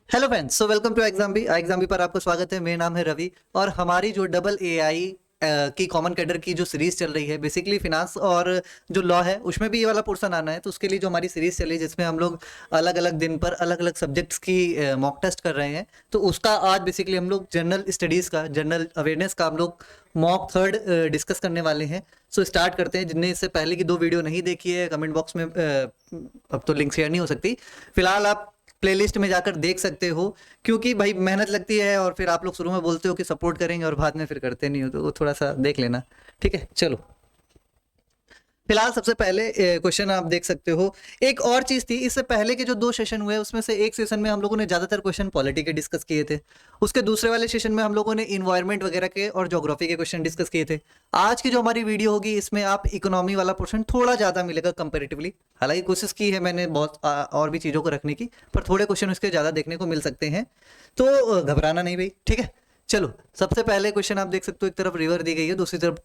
Hello friends, so welcome to exam B पर आपको स्वागत है। मेरा नाम है रवि और हमारी जो डबल एआई की कॉमन कैडर की जो सीरीज चल रही है, बेसिकली फिनांस और जो लॉ है उसमें भी ये वाला पोर्शन आना है। तो उसके लिए जो हमारी सीरीज चल रही है जिसमें हम लोग अलग अलग दिन पर अलग अलग सब्जेक्ट्स की मॉक टेस्ट कर रहे हैं, तो उसका आज बेसिकली हम लोग जनरल स्टडीज़ का, जनरल अवेयरनेस का हम लोग मॉक थर्ड डिस्कस करने वाले हैं। सो स्टार्ट करते हैं। जिनने इससे पहले की 2 वीडियो नहीं देखी है, कमेंट बॉक्स में अब तो लिंक शेयर नहीं हो सकती, फिलहाल आप प्लेलिस्ट में जाकर देख सकते हो। क्योंकि भाई मेहनत लगती है और फिर आप लोग शुरू में बोलते हो कि सपोर्ट करेंगे और बाद में फिर करते नहीं हो, तो वो थोड़ा सा देख लेना। ठीक है, चलो फिलहाल सबसे पहले क्वेश्चन आप देख सकते हो। एक और चीज थी, इससे पहले के जो 2 सेशन हुए उसमें से एक सेशन में हम लोगों ने ज्यादातर क्वेश्चन पॉलिटी के डिस्कस किए थे। उसके दूसरे वाले सेशन में हम लोगों ने इन्वायरमेंट वगैरह के और ज्योग्राफी के क्वेश्चन डिस्कस किए थे। आज की जो हमारी वीडियो होगी इसमें आप इकोनॉमी वाला पोर्शन थोड़ा ज्यादा मिलेगा कंपेरेटिवली। हालांकि कोशिश की है मैंने बहुत और भी चीजों को रखने की, पर थोड़े क्वेश्चन उसके ज्यादा देखने को मिल सकते हैं, तो घबराना नहीं भाई। ठीक है, चलो सबसे पहले क्वेश्चन आप देख सकते हो। एक तरफ रिवर दी गई है, दूसरी तरफ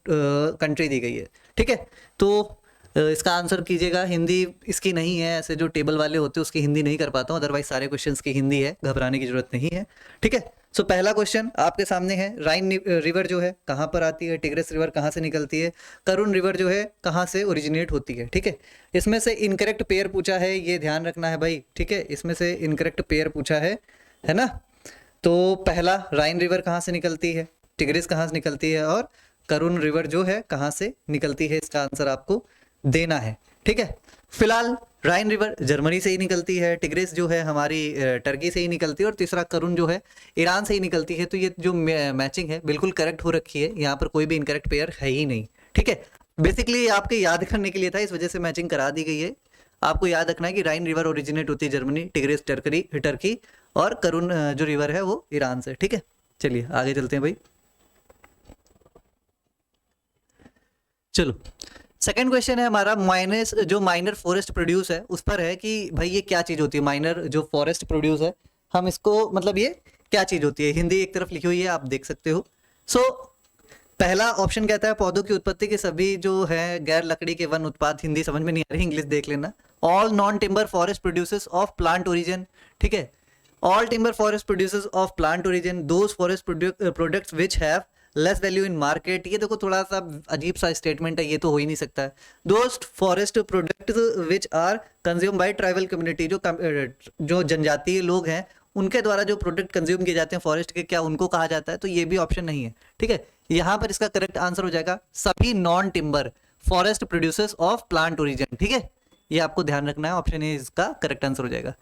कंट्री दी गई है। ठीक है, तो इसका आंसर कीजिएगा। हिंदी इसकी नहीं है, ऐसे जो टेबल वाले होते हैं उसकी हिंदी नहीं कर पाता हूँ, अदरवाइज सारे क्वेश्चंस की हिंदी है, घबराने की जरूरत नहीं है। ठीक है, सो पहला क्वेश्चन आपके सामने है। राइन रिवर जो है कहाँ पर आती है, टिग्रिस रिवर कहाँ से निकलती है, करुण रिवर जो है कहाँ से ओरिजिनेट होती है। ठीक है, इसमें से इनकरेक्ट पेयर पूछा है, ये ध्यान रखना है भाई। ठीक है, इसमें से इनकरेक्ट पेयर पूछा है ना। तो पहला, राइन रिवर कहाँ से निकलती है, टिग्रिस कहाँ से निकलती है, और करुण रिवर जो है कहाँ से निकलती है, इसका आंसर आपको देना है। ठीक है, फिलहाल राइन रिवर जर्मनी से ही निकलती है, टिग्रिस जो है हमारी टर्की से ही निकलती है, और तीसरा करुण जो है ईरान से ही निकलती है। तो ये जो मैचिंग है बिल्कुल करेक्ट हो रखी है, यहाँ पर कोई भी इनकरेक्ट पेयर है ही नहीं। ठीक है, बेसिकली आपके याद करने के लिए था, इस वजह से मैचिंग करा दी गई है। आपको याद रखना है कि राइन रिवर ओरिजिनेट होती है जर्मनी, टिग्रिस टर्की, और करुण जो रिवर है वो ईरान से। ठीक है, चलिए आगे चलते हैं भाई। चलो सेकंड क्वेश्चन है हमारा, माइनस जो माइनर फॉरेस्ट प्रोड्यूस है उस पर है कि भाई ये क्या चीज होती है। माइनर जो फॉरेस्ट प्रोड्यूस है, हम इसको मतलब ये क्या चीज होती है। हिंदी एक तरफ लिखी हुई है, आप देख सकते हो। सो पहला ऑप्शन कहता है पौधों की उत्पत्ति के सभी जो है गैर लकड़ी के वन उत्पाद। हिंदी समझ में नहीं आ रही, इंग्लिश देख लेना। All non timber forest produces of plant origin. ठीक है, all timber forest produces of plant origin, those forest products which have less value in market. ये देखो थोड़ा सा अजीब सा स्टेटमेंट है, ये तो हो ही नहीं सकता है। Those forest products which are consume by tribal community, जो जनजातीय लोग हैं उनके द्वारा जो प्रोडक्ट कंज्यूम किए जाते हैं फॉरेस्ट के, क्या उनको कहा जाता है। तो ये भी ऑप्शन नहीं है। ठीक है, यहाँ पर इसका करेक्ट आंसर हो जाएगा सभी non timber forest producers of plant origin. ठीक है, ये आपको ध्यान रखना है, ऑप्शन ए इसका करेक्ट आंसर हो जाएगा।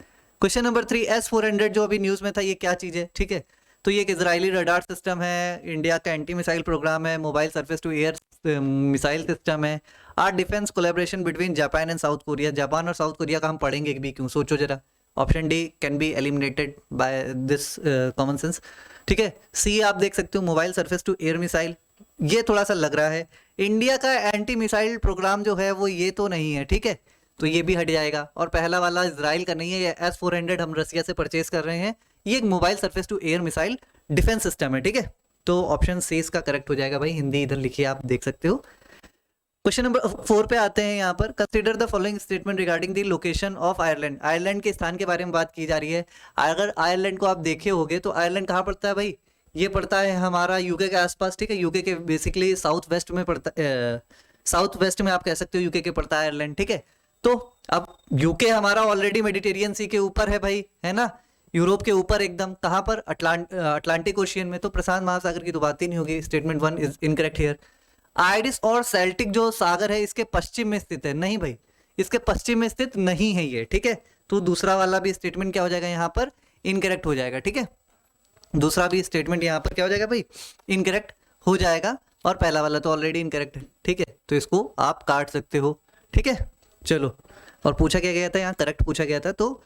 क्वेश्चन नंबर 3, S-400 जो अभी न्यूज में था, ये क्या चीज है। ठीक है, तो ये एक इजरायली रडार सिस्टम है, इंडिया का एंटी मिसाइल प्रोग्राम है, mobile surface to air missile system है, are defence collaboration between Japan and south Korea. Japan और साउथ कोरिया का हम पढ़ेंगे भी क्यों, सोचो जरा। Option D can be eliminated by this common sense. ठीक है, सी आप देख सकते हो mobile surface to air missile, ये थोड़ा सा लग रहा है। इंडिया का एंटी मिसाइल प्रोग्राम जो है वो ये तो नहीं है। ठीक है, तो ये भी हट जाएगा। और पहला वाला इजराइल का नहीं है, ये S-400 हम रसिया से परचेज कर रहे हैं, ये एक mobile surface to air missile defence system है। ठीक है, तो ऑप्शन सी इसका करेक्ट हो जाएगा भाई। हिंदी इधर लिखिए, आप देख सकते हो। क्वेश्चन नंबर 4 पे आते हैं। यहाँ पर consider the following statement regarding the location of Ireland. Ireland के स्थान के बारे में बात की जा रही है। अगर आयरलैंड को आप देखे होगे तो आयरलैंड कहाँ पड़ता है भाई, ये पड़ता है हमारा यूके के आसपास। ठीक है, यूके के बेसिकली साउथ वेस्ट में पड़ता है, साउथ वेस्ट में आप कह सकते हो यूके के पड़ता है आयरलैंड। ठीक है, तो अब यूके हमारा ऑलरेडी मेडिटेरियन सी के ऊपर है भाई, है ना, यूरोप के ऊपर एकदम। कहाँ पर, अटलांटिक ओशियन में, तो प्रशांत महासागर की तो बात ही नहीं होगी। Statement 1 is incorrect here. Iris और सेल्टिक जो सागर है इसके पश्चिम में स्थित है, नहीं भाई, इसके पश्चिम में स्थित नहीं है ये। ठीक है, तो दूसरा वाला भी स्टेटमेंट क्या हो जाएगा यहाँ पर, इनकरेक्ट हो जाएगा। ठीक है, दूसरा भी स्टेटमेंट यहाँ पर क्या हो जाएगा भाई, इनकरेक्ट हो जाएगा। और पहला वाला तो ऑलरेडी इनकरेक्ट है। ठीक है, तो इसको आप काट सकते हो। ठीक है, चलो, और पूछा क्या गया था यहाँ, करेक्ट पूछा गया था, तो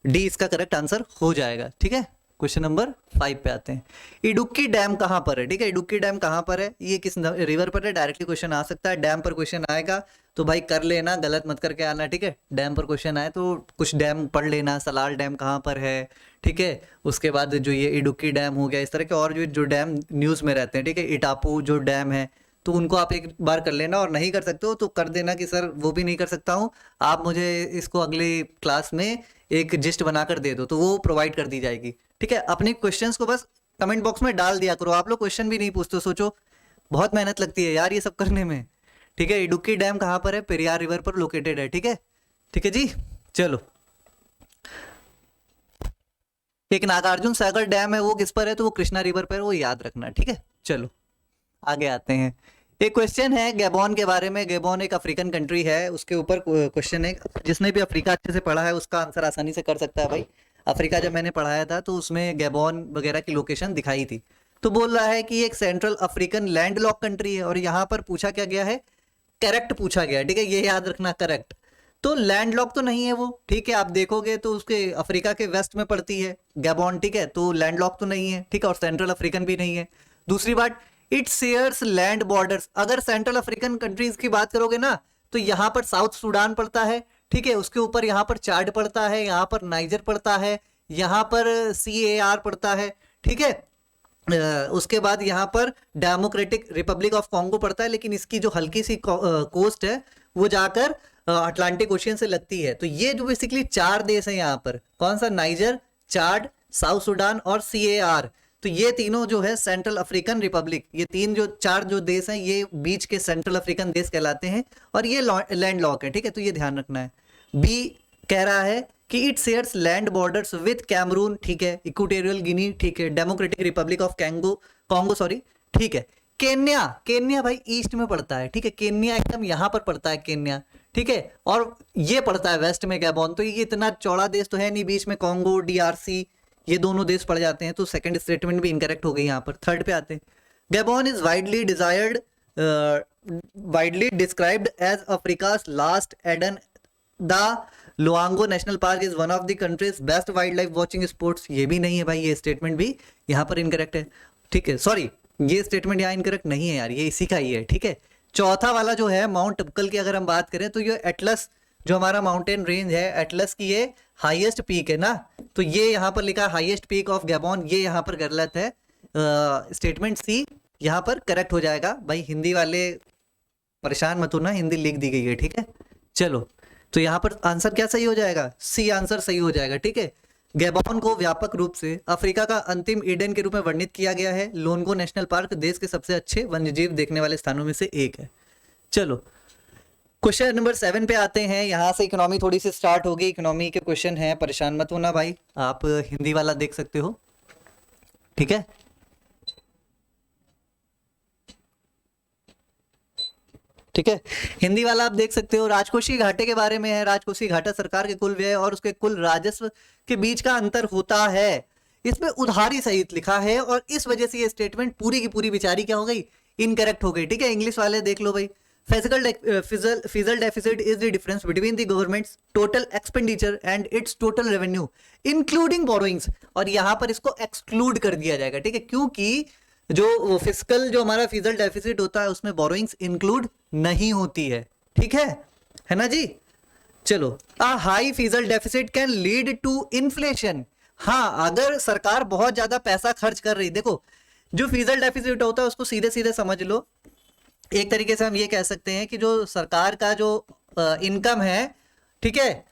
डी इसका करेक्ट आंसर हो जाएगा। ठीक है, क्वेश्चन नंबर 5 पे आते हैं। इडुक्की डैम कहाँ पर है। ठीक है, इडुक्की डैम कहाँ पर है, ये किस रिवर पर है, डायरेक्टली क्वेश्चन आ सकता है। डैम पर क्वेश्चन आएगा तो भाई कर लेना, गलत मत करके आना। ठीक है, डैम पर क्वेश्चन आए तो कुछ डैम पढ़ लेना, सलाल डैम कहाँ पर है। ठीक है, उसके बाद जो ये इडुक्की डैम हो गया, इस तरह के और जो डैम न्यूज़ में रहते हैं। ठीक है, इटापू जो डैम है, तो उनको आप एक बार कर लेना, और नहीं कर सकते हो तो कर देना कि सर वो भी नहीं कर सकता हूँ, आप मुझे इसको अगली क्लास में एक जिस्ट बनाकर दे दो, तो वो प्रोवाइड कर दी जाएगी। ठीक है, अपने क्वेश्चंस को बस कमेंट बॉक्स में डाल दिया करो। आप लोग क्वेश्चन भी नहीं पूछते, सोचो बहुत मेहनत लगती है यार ये सब करने में। ठीक है, इडुक्की डैम कहाँ पर है? पेरियार रिवर पर लोकेटेड है। ठीक है, ठीक है जी। चलो, एक नागार्जुन सागर डैम है, वो किस पर है? तो वो कृष्णा रिवर पर है, वो याद रखना। ठीक है, चलो आगे आते हैं। एक क्वेश्चन है गैबोन के बारे में। गैबोन एक अफ्रीकन कंट्री है, उसके ऊपर क्वेश्चन है। जिसने भी अफ्रीका अच्छे से पढ़ा है उसका आंसर आसानी से कर सकता है भाई। अफ्रीका जब मैंने पढ़ाया था तो उसमें गैबोन वगैरह की लोकेशन दिखाई थी। तो बोल रहा है कि एक central African land lock country है, और यहाँ पर पूछा क्या गया है? करेक्ट पूछा गया। ठीक है, ये याद रखना, करेक्ट। तो लैंड लॉक तो नहीं है वो। ठीक है, आप देखोगे तो उसके अफ्रीका के वेस्ट में पड़ती है गैबोन। ठीक है, तो लैंड लॉक तो नहीं है। ठीक है, और सेंट्रल अफ्रीकन भी नहीं है। दूसरी बात, इट शेयर्स लैंड बॉर्डर्स। अगर सेंट्रल अफ्रीकन कंट्रीज की बात करोगे ना, तो यहाँ पर साउथ सूडान पड़ता है। ठीक है, उसके ऊपर यहाँ पर चाड पड़ता है, यहाँ पर नाइजर पड़ता है, यहाँ पर CAR पड़ता है। ठीक है, उसके बाद यहाँ पर डेमोक्रेटिक रिपब्लिक ऑफ कॉन्गो पड़ता है, लेकिन इसकी जो हल्की सी कोस्ट है वो जाकर अटलांटिक ओशियन से लगती है। तो ये जो बेसिकली 4 देश हैं यहाँ पर, कौन सा? नाइजर, चाड, साउथ सूडान और CAR। तो ये तीनों जो है सेंट्रल अफ्रीकन रिपब्लिक, ये 4 जो देश हैं ये बीच के सेंट्रल अफ्रीकन देश कहलाते हैं, और ये लैंड लॉक है। ठीक है, तो ये ध्यान रखना है। बी कह रहा है कि it shares land borders with Cameroon. ठीक है, इक्वेटोरियल गिनी। ठीक है, Democratic Republic of Congo sorry. ठीक है, केन्या। केन्या भाई ईस्ट में पड़ता है। ठीक है, केन्या एकदम यहाँ पर पड़ता है केन्या। ठीक है, और ये पड़ता है वेस्ट में गैबोन। तो ये इतना चौड़ा देश तो है नहीं, बीच में कॉन्गो, DRC ये दोनों देश पड़ जाते हैं। तो सेकंड स्टेटमेंट भी इनकरेक्ट हो गई। यहाँ पर थर्ड पे आते हैं। Gabon is widely described as Africa's last Eden. The Loango national park is one of the country's best wildlife watching sports. ये भी नहीं है भाई, ये स्टेटमेंट भी यहाँ पर इनकरेक्ट है। ठीक है, सॉरी, ये स्टेटमेंट यहाँ इनकरेक्ट नहीं है यार, ये इसी का ही है। ठीक है, चौथा वाला जो है माउंट टपकल की अगर हम बात करें, तो ये एटलस जो हमारा माउंटेन रेंज है, एटलस की ये हाईएस्ट पीक है ना, तो ये यहाँ पर लिखा है हाईएस्ट पीक ऑफ गैबोन, ये यहाँ पर गलत है। स्टेटमेंट सी यहाँ पर करेक्ट हो जाएगा। भाई हिंदी वाले परेशान मत होना, हिंदी लिख दी गई है। ठीक है, चलो, तो यहाँ पर आंसर क्या सही हो जाएगा? सी आंसर सही हो जाएगा। ठीक है, गैबोन को व्यापक रूप से अफ्रीका का अंतिम ईडन के रूप में वर्णित किया गया है। लोनगो नेशनल पार्क देश के सबसे अच्छे वन्यजीव देखने वाले स्थानों में से एक है। चलो, क्वेश्चन नंबर 7 पे आते हैं। यहाँ से इकोनॉमी थोड़ी सी स्टार्ट होगी। इकोनॉमी के क्वेश्चन है, परेशान मत होना भाई, आप हिंदी वाला देख सकते हो। ठीक है, ठीक है, हिंदी वाला आप देख सकते हो। राजकोषीय घाटे के बारे में है। राजकोषीय घाटा सरकार के कुल व्यय और उसके कुल राजस्व के बीच का अंतर होता है। इसमें उधारी सहित लिखा है, और इस वजह से ये स्टेटमेंट पूरी की पूरी बेचारी क्या हो गई? इनकरेक्ट हो गई। ठीक है, इंग्लिश वाले देख लो भाई। Physical deficit is the difference between the governments total expenditure and it's total revenue including borrowings, और यहाँ पर इसको एक्सक्लूड कर दिया जाएगा। ठीक है, क्योंकि जो फिजिकल जो हमारा फिजिकल डेफिसिट होता है उसमें बोरोइंग्स इंक्लूड नहीं होती है। ठीक है ना जी। चलो, a high physical deficit can lead to inflation. हाँ, अगर सरकार बहुत ज्यादा पैसा खर्च कर रही, देखो जो फिजिकल डेफिसिट होता है उसको सीधे सीधे समझ लो। एक तरीके से हम ये कह सकते हैं कि जो सरकार का जो इनकम है, ठीक है,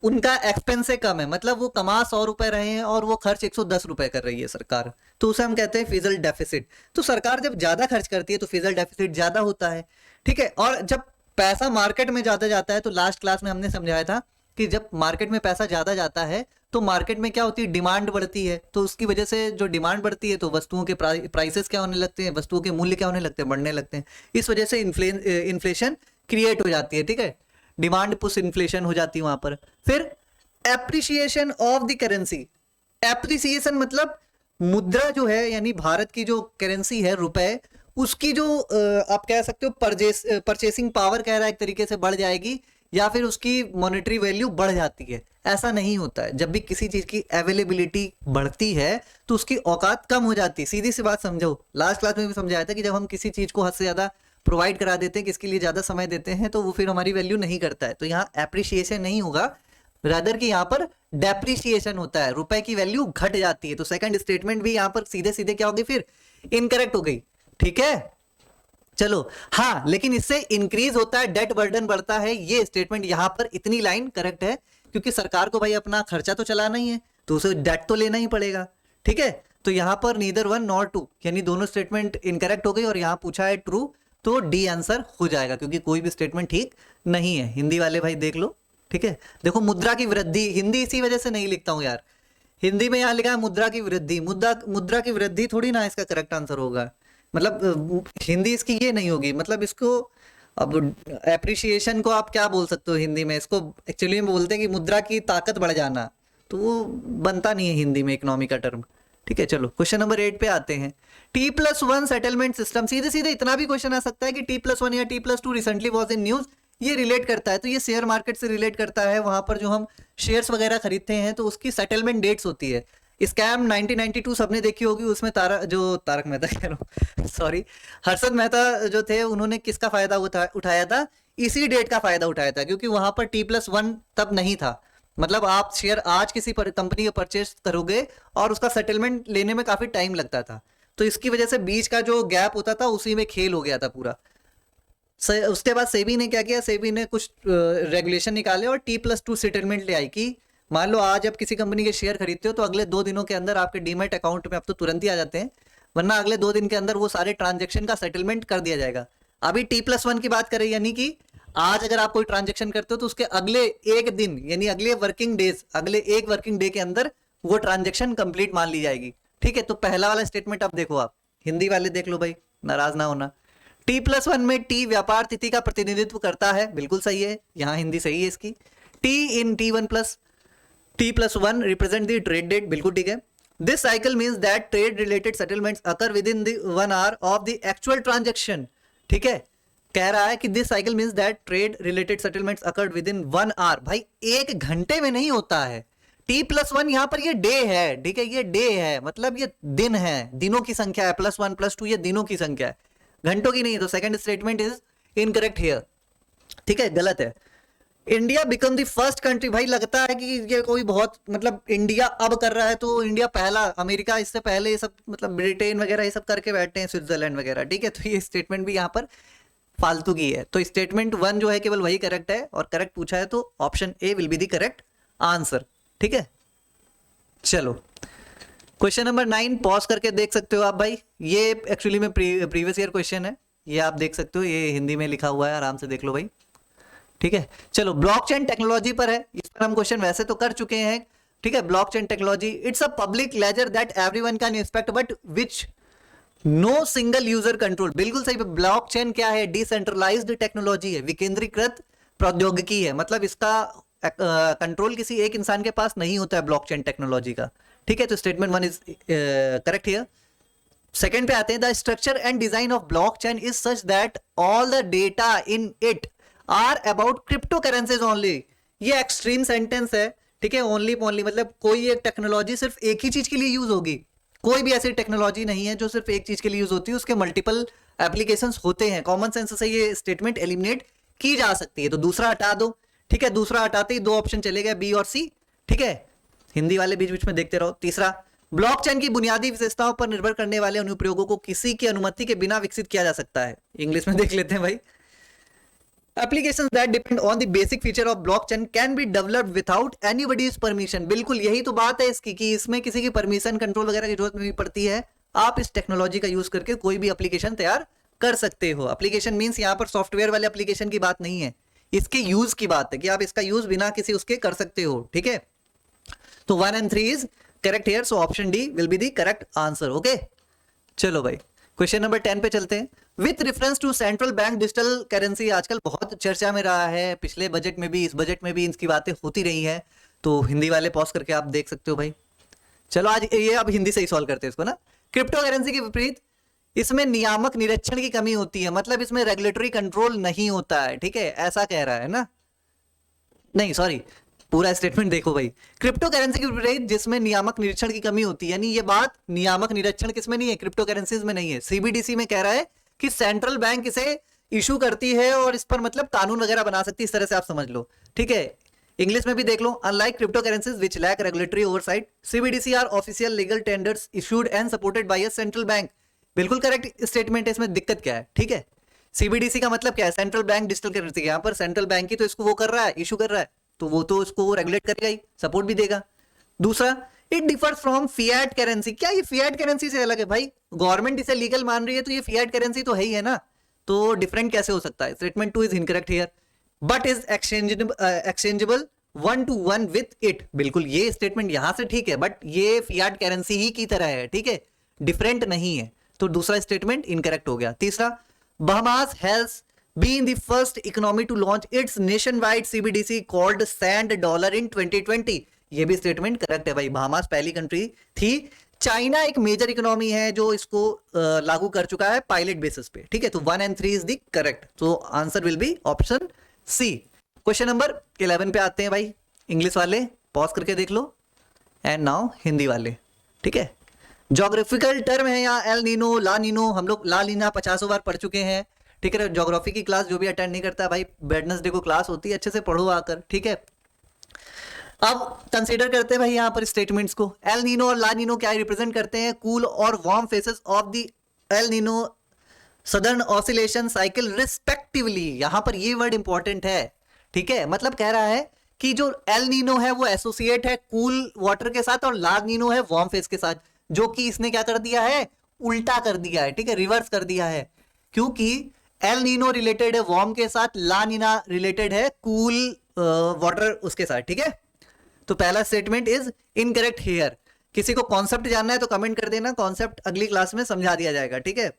उनका एक्सपेंस से कम है, मतलब वो कमा 100 रुपए रहे हैं और वो खर्च 110 रुपए कर रही है सरकार, तो उसे हम कहते हैं फिजिकल डेफिसिट। तो सरकार जब ज्यादा खर्च करती है तो फिजिकल डेफिसिट ज्यादा होता है। ठीक है, और जब पैसा मार्केट में ज्यादा जाता है, तो लास्ट क्लास में हमने समझाया था कि जब मार्केट में पैसा ज्यादा जाता है तो मार्केट में क्या होती है? डिमांड बढ़ती है। तो उसकी वजह से जो डिमांड बढ़ती है तो वस्तुओं के प्राइसेस क्या होने लगते हैं? वस्तुओं के मूल्य क्या होने लगते हैं? बढ़ने लगते हैं। इस वजह से इन्फ्लेशन क्रिएट हो जाती है। ठीक है, डिमांड पुश इन्फ्लेशन हो जाती है वहां पर। फिर appreciation of the currency. Appreciation मतलब मुद्रा जो है, यानी भारत की जो करेंसी है रुपए, उसकी जो आप कह सकते हो परचेसिंग पावर कह रहा है एक तरीके से बढ़ जाएगी, या फिर उसकी मॉनेटरी वैल्यू बढ़ जाती है। ऐसा नहीं होता है। जब भी किसी चीज की अवेलेबिलिटी बढ़ती है तो उसकी औकात कम हो जाती है। सीधी सी बात समझो, लास्ट क्लास में भी समझाया था कि जब हम किसी चीज को हद से ज्यादा प्रोवाइड करा देते हैं, किसके लिए ज्यादा समय देते हैं, तो वो फिर हमारी वैल्यू नहीं करता है। तो यहाँ एप्रिसिएशन नहीं होगा, रादर कि यहाँ पर डेप्रिसिएशन होता है, रुपए की वैल्यू घट जाती है। तो सेकंड स्टेटमेंट भी यहाँ पर सीधे सीधे क्या होगी? फिर इनकरेक्ट हो गई। ठीक है, चलो हाँ, लेकिन इससे इंक्रीज होता है, डेट बर्डन बढ़ता है, ये स्टेटमेंट यहां पर इतनी लाइन करेक्ट है, क्योंकि सरकार को भाई अपना खर्चा तो चलाना ही है, तो उसे डेट तो लेना ही पड़ेगा। ठीक है, तो यहां पर नीदर वन नॉर टू, यानी दोनों स्टेटमेंट इनकरेक्ट हो गई, और यहां पूछा है ट्रू, तो डी आंसर हो जाएगा, क्योंकि कोई भी स्टेटमेंट ठीक नहीं है। हिंदी वाले भाई देख लो। ठीक है, देखो मुद्रा की वृद्धि, हिंदी इसी वजह से नहीं लिखता हूं यार, हिंदी में यहाँ लिखा है मुद्रा की वृद्धि, मुद्रा की वृद्धि थोड़ी ना इसका करेक्ट आंसर होगा, मतलब हिंदी इसकी ये नहीं होगी, मतलब इसको अब एप्रिसिएशन को आप क्या बोल सकते हो हिंदी में, इसको एक्चुअली में बोलते हैं कि मुद्रा की ताकत बढ़ जाना, तो वो बनता नहीं है हिंदी में इकोनॉमी का टर्म। ठीक है, चलो क्वेश्चन नंबर 8 पे आते हैं। T+1 सेटलमेंट सिस्टम, सीधे सीधे इतना भी क्वेश्चन आ सकता है कि T+1 या T+2 recently was in news, ये रिलेट करता है, तो ये शेयर मार्केट से रिलेट करता है, वहां पर जो हम शेयर्स वगैरह खरीदते हैं तो उसकी सेटलमेंट डेट्स होती है। स्कैम 1992 सबने देखी होगी, उसमें तारक मेहता कह रहा हूँ सॉरी, हर्षद मेहता जो थे उन्होंने किसका फायदा उठाया था, इसी डेट का फायदा उठाया था, क्योंकि वहां पर T+1 तब नहीं था, मतलब आप शेयर आज किसी कंपनी का परचेस करोगे और उसका सेटलमेंट लेने में काफी टाइम लगता था, तो इसकी वजह से बीच का जो गैप होता था उसी में खेल हो गया था पूरा। उसके बाद सेबी ने क्या किया, सेबी ने कुछ रेगुलेशन निकाले और T+2 सेटलमेंट ले आई कि मान लो आज आप किसी कंपनी के शेयर खरीदते हो तो अगले 2 दिनों के अंदर आपके डीमैट अकाउंट में, अब तो तुरंत ही आ जाते हैं, वरना अगले 2 दिन के अंदर वो सारे ट्रांजेक्शन का सेटलमेंट कर दिया जाएगा। अभी T+1 की बात करें, यानी कि आज अगर आप कोई ट्रांजेक्शन करते हो तो उसके अगले एक दिन, यानी अगले वर्किंग डेज, अगले एक वर्किंग डे के अंदर वो ट्रांजेक्शन कंप्लीट मान ली जाएगी। ठीक है, तो पहला वाला स्टेटमेंट अब देखो, आप हिंदी वाले देख लो भाई, नाराज ना होना। T+1 में टी व्यापार तिथि का प्रतिनिधित्व करता है, बिल्कुल सही है, यहाँ हिंदी सही है इसकी। T in T+1 represent the trade date, बिल्कुल ठीक है। This cycle means that trade related settlements occur within the 1 hour of the actual transaction. ठीक है, कह रहा है कि this cycle means that trade related settlements occurred within 1 hour, भाई 1 घंटे में नहीं होता है। T+1 यहाँ पर ये डे है, ठीक है, ये डे है, मतलब ये दिन है, दिनों की संख्या है, +1 +2 ये दिनों की संख्या है, घंटों की नहीं है, तो second statement is incorrect here. ठीक है, गलत है। India become the first country, भाई लगता है कि ये कोई बहुत, मतलब इंडिया अब कर रहा है तो इंडिया पहला, अमेरिका इससे पहले, ये सब मतलब ब्रिटेन वगैरह ये सब करके बैठे हैं, स्विट्जरलैंड वगैरह। ठीक है, तो ये स्टेटमेंट भी यहाँ पर फालतू की है, तो स्टेटमेंट 1 जो है केवल वही करेक्ट है, और करेक्ट पूछा है तो option A will be the correct answer. ठीक है, चलो क्वेश्चन नंबर 9 पॉज करके देख सकते हो आप भाई, ये एक्चुअली में प्रीवियस ईयर क्वेश्चन है, ये आप देख सकते हो, ये हिंदी में लिखा हुआ है, आराम से देख लो भाई। ठीक है, चलो ब्लॉकचेन टेक्नोलॉजी पर है, इस पर हम क्वेश्चन वैसे तो कर चुके हैं। ठीक है, blockchain technology, it's a public ledger that everyone can inspect but which no single user control, बिल्कुल सही। ब्लॉकचेन क्या है, डिसेंट्रलाइज्ड टेक्नोलॉजी है, विकेंद्रीकृत प्रौद्योगिकी है, मतलब इसका कंट्रोल किसी एक इंसान के पास नहीं होता है ब्लॉकचेन टेक्नोलॉजी का। ठीक है, तो statement 1 is correct here. Second पे आते हैं, the structure and design of blockchain is such that all the data in it are about crypto currencies only. ये एक्सट्रीम सेंटेंस है, ठीक है, ओनली मतलब कोई एक टेक्नोलॉजी सिर्फ एक ही चीज के लिए यूज होगी, कोई भी ऐसी टेक्नोलॉजी नहीं है जो सिर्फ एक चीज के लिए यूज होती है, उसके मल्टीपल एप्लीकेशंस होते हैं। कॉमन सेंस से ये स्टेटमेंट एलिमिनेट की जा सकती है, तो दूसरा हटा दो। ठीक है, दूसरा हटाते ही 2 ऑप्शन चले गए, बी और सी। ठीक है, हिंदी वाले बीच बीच में देखते रहो। तीसरा, ब्लॉकचेन की बुनियादी विशेषताओं पर निर्भर करने वाले अनुप्रयोगों को किसी की अनुमति के बिना विकसित किया जा सकता है। इंग्लिश में देख लेते हैं भाई। Applications that depend on the basic feature of blockchain can be developed without anybody's permission। बिल्कुल यही तो बात है इसकी, कि इसमें किसी की परमिशन कंट्रोल वगैरह की जरूरत नहीं पड़ती है, आप इस टेक्नोलॉजी का यूज करके कोई भी एप्लीकेशन तैयार कर सकते हो। एप्लीकेशन मींस यहाँ पर सॉफ्टवेयर वाले एप्लीकेशन की बात नहीं है, इसके यूज की बात है कि आप इसका यूज बिना किसी उसके कर सकते हो। ठीक है, तो 1 and 3 is correct here, so option D will be the correct answer. Okay, चलो भाई क्वेश्चन नंबर 10 पे चलते हैं। With reference to central bank digital currency, आजकल बहुत चर्चा में रहा है, पिछले बजट में भी, इस बजट में भी इनकी बातें होती रही है, तो हिंदी वाले पॉज करके आप देख सकते हो भाई। चलो आज ये अब हिंदी से ही सॉल्व करते हैं इसको ना। क्रिप्टो करेंसी के विपरीत इसमें नियामक निरीक्षण की कमी होती है, मतलब इसमें रेगुलेटरी कंट्रोल नहीं होता है। ठीक है, ऐसा कह रहा है ना, नहीं सॉरी, पूरा स्टेटमेंट देखो भाई। क्रिप्टो करेंसी के विपरीत जिसमें नियामक निरीक्षण की कमी होती है, यानी ये बात नियामक निरीक्षण किसमें नहीं है, क्रिप्टो करेंसीज में नहीं है, सीबीडीसी में कह रहा है कि सेंट्रल बैंक इसे इशू करती है और इस पर मतलब कानून वगैरह बना सकती है, इस तरह से आप समझ लो। ठीक है, इंग्लिश में भी देख लो, unlike crypto currencies which lack regulatory oversight, CBDC are official legal tenders issued and supported by a central bank. बिल्कुल करेक्ट स्टेटमेंट है, इसमें दिक्कत क्या है। ठीक है, सीबीडीसी का मतलब क्या है? Central bank digital currency. यहाँ पर सेंट्रल बैंक ही तो इसको वो कर रहा है, इशू कर रहा है, तो वो तो इसको रेगुलेट करेगा ही, सपोर्ट भी देगा। दूसरा, it differs from fiat currency. क्या ये फिएट करेंसी से अलग है? भाई गवर्नमेंट इसे लीगल मान रही है तो ये फिएट करेंसी तो है ही है ना, तो डिफरेंट कैसे हो सकता है? Statement 2 is incorrect here. But is exchangeable 1 to 1 with it. बिल्कुल ये स्टेटमेंट यहां से ठीक है, बट ये फिएट करेंसी ही की तरह है, ठीक है, डिफरेंट नहीं है, तो दूसरा स्टेटमेंट इनकरेक्ट हो गया। तीसरा, Bahamas has been the first economy to launch its nationwide CBDC called sand dollar in 2020। ये भी स्टेटमेंट करेक्ट है भाई, बहामास पहली कंट्री थी। चाइना एक मेजर इकोनॉमी है जो इसको लागू कर चुका है पायलट बेसिस पे, ठीक है, तो 1 and 3 इज द करेक्ट, तो answer will be option C. Question number 11 पे आते हैं भाई। इंग्लिश वाले पॉज करके देख लो, एंड नाउ हिंदी वाले, ठीक है। ज्योग्राफिकल टर्म है यहाँ एल नीनो, ला नीनो, हम लोग ला नीना 50 बार पढ़ चुके हैं, ठीक है। ज्योग्राफी की क्लास जो भी अटेंड नहीं करता भाई, वेडनेसडे को क्लास होती है, अच्छे से पढ़ो आकर, ठीक है। अब कंसीडर करते हैं भाई यहाँ पर स्टेटमेंट्स को। एल नीनो और ला नीनो क्या रिप्रेजेंट करते हैं? कूल और warm faces of the El Nino southern oscillation cycle respectively. यहां पर ये वर्ड इंपॉर्टेंट है, ठीक है, मतलब कह रहा है कि जो एल नीनो है वो एसोसिएट है कूल वाटर के साथ और ला नीनो है वार्म फेस के साथ, जो कि इसने क्या कर दिया है? उल्टा कर दिया है, ठीक है, रिवर्स कर दिया है, क्योंकि एल नीनो रिलेटेड है वार्म के साथ, ला नीना रिलेटेड है कूल वाटर उसके साथ, ठीक है। तो पहला स्टेटमेंट इज इनकरेक्ट हियर। किसी को कॉन्सेप्ट जानना है तो कमेंट कर देना, कॉन्सेप्ट अगली क्लास में समझा दिया जाएगा, ठीक है।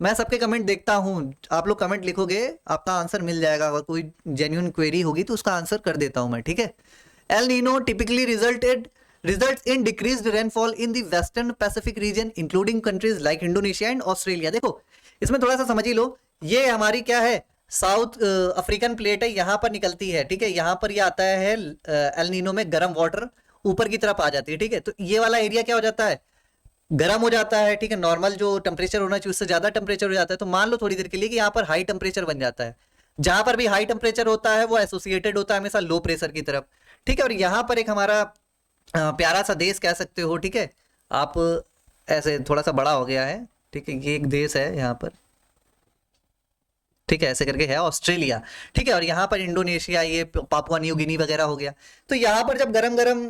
मैं सबके कमेंट देखता हूं, आप लोग कमेंट लिखोगे आपका आंसर मिल जाएगा, अगर कोई जेन्युइन क्वेरी होगी तो उसका आंसर कर देता हूं मैं, ठीक है। El Nino typically results in decreased rainfall in the western Pacific region including countries like Indonesia and Australia। देखो इसमें थोड़ा सा समझ ही लो, ये हमारी क्या है? साउथ अफ्रीकन प्लेट है, यहां पर निकलती है, ठीक है, यहां पर ये आता है एल नीनो में गर्म वाटर ऊपर की तरफ आ जाती है, ठीक है, तो ये वाला एरिया क्या हो जाता है? गर्म हो जाता है, ठीक है, नॉर्मल जो टेम्परेचर होना चाहिए उससे ज्यादा टेम्परेचर हो जाता है, तो मान लो थोड़ी देर के लिए कि यहाँ पर हाई टेम्परेचर बन जाता है। जहां पर भी हाई टेम्परेचर होता है वो एसोसिएटेड होता है हमेशा लो प्रेशर की तरफ, ठीक है। और यहाँ पर एक हमारा प्यारा सा देश कह सकते हो, ठीक है, आप ऐसे थोड़ा सा बड़ा हो गया है, ठीक है, ये एक देश है यहाँ पर, ठीक है, ऐसे करके है ऑस्ट्रेलिया, ठीक है, और यहाँ पर इंडोनेशिया, ये पापुआ न्यू गिनी वगैरह हो गया। तो यहाँ पर जब गरम गरम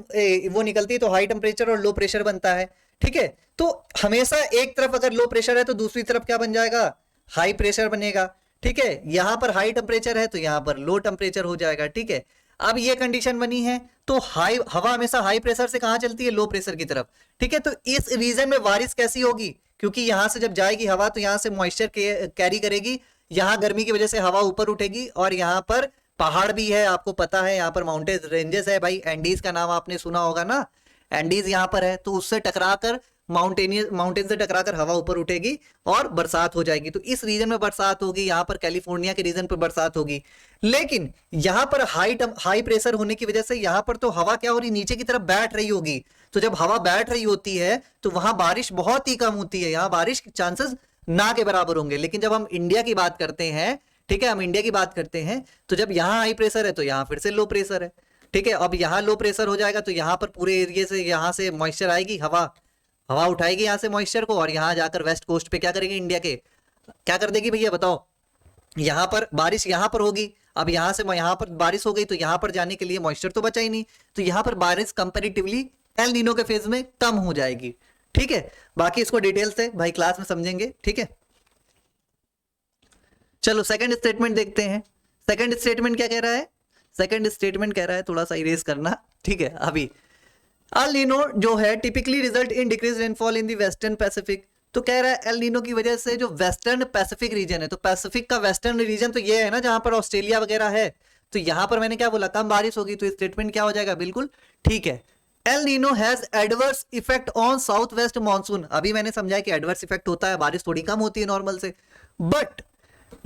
वो निकलती है तो हाई टेम्परेचर और लो प्रेशर बनता है, ठीक है। तो हमेशा एक तरफ अगर लो प्रेशर है तो दूसरी तरफ क्या बन जाएगा? हाई प्रेशर बनेगा, ठीक है। यहाँ पर हाई टेम्परेचर है तो यहाँ पर लो टेम्परेचर हो जाएगा, ठीक है। अब ये कंडीशन बनी है तो हाई हवा हमेशा हाई प्रेशर से कहां चलती है? लो प्रेशर की तरफ, ठीक है। तो इस रीजन में बारिश कैसी होगी? क्योंकि यहां से जब जाएगी हवा तो यहां से मॉइस्चर कैरी करेगी, यहां गर्मी की वजह से हवा ऊपर उठेगी, और यहां पर पहाड़ भी है, आपको पता है, यहाँ पर माउंटेन रेंजेस है भाई, एंडीज का नाम आपने सुना होगा ना, एंडीज यहाँ पर है, तो उससे टकराकर माउंटेन से टकराकर हवा ऊपर उठेगी और बरसात हो जाएगी, तो इस रीजन में बरसात होगी, यहाँ पर कैलिफोर्निया के रीजन पर बरसात होगी। लेकिन यहाँ पर हाई प्रेशर होने की वजह से यहाँ पर तो हवा क्या हो रही? नीचे की तरफ बैठ रही होगी, तो जब हवा बैठ रही होती है तो वहां बारिश बहुत ही कम होती है, यहाँ बारिश के चांसेस ना के बराबर होंगे। लेकिन जब हम इंडिया की बात करते हैं, ठीक है, हम इंडिया की बात करते हैं, तो जब यहाँ हाई प्रेशर है तो यहाँ फिर से लो प्रेशर है, ठीक है। अब यहाँ लो प्रेशर हो जाएगा तो यहाँ पर पूरे एरिया से यहाँ से मॉइस्चर आएगी, हवा उठाएगी यहाँ से मॉइस्चर को, और यहाँ जाकर वेस्ट कोस्ट पे क्या करेगी? इंडिया के क्या कर देगी भैया बताओ? यहाँ पर बारिश यहाँ पर होगी, अब यहाँ से यहाँ पर बारिश हो गई तो यहाँ पर जाने के लिए मॉइस्चर तो बचा ही नहीं, तो यहाँ पर बारिश कंपैरेटिवली एल नीनो के फेज में कम हो जाएगी, ठीक है। बाकी इसको डिटेल से भाई क्लास में समझेंगे, ठीक है। चलो सेकंड स्टेटमेंट देखते हैं। सेकंड स्टेटमेंट क्या कह रहा है? सेकंड स्टेटमेंट कह रहा है, थोड़ा सा इरेज करना, ठीक है। अभी एल नीनो जो है typically result in decrease rainfall in the western Pacific, तो कह रहा है एल नीनो की वजह से जो वेस्टर्न पैसिफिक रीजन है, तो पैसिफिक का वेस्टर्न रीजन तो ये है ना जहां पर ऑस्ट्रेलिया वगैरह है, तो यहां पर मैंने क्या बोला? कम बारिश होगी, तो स्टेटमेंट क्या हो जाएगा? बिल्कुल ठीक है। El Nino has adverse effect on south west monsoon, अभी मैंने समझाया कि एडवर्स इफेक्ट होता है, बारिश थोड़ी कम होती है नॉर्मल से, but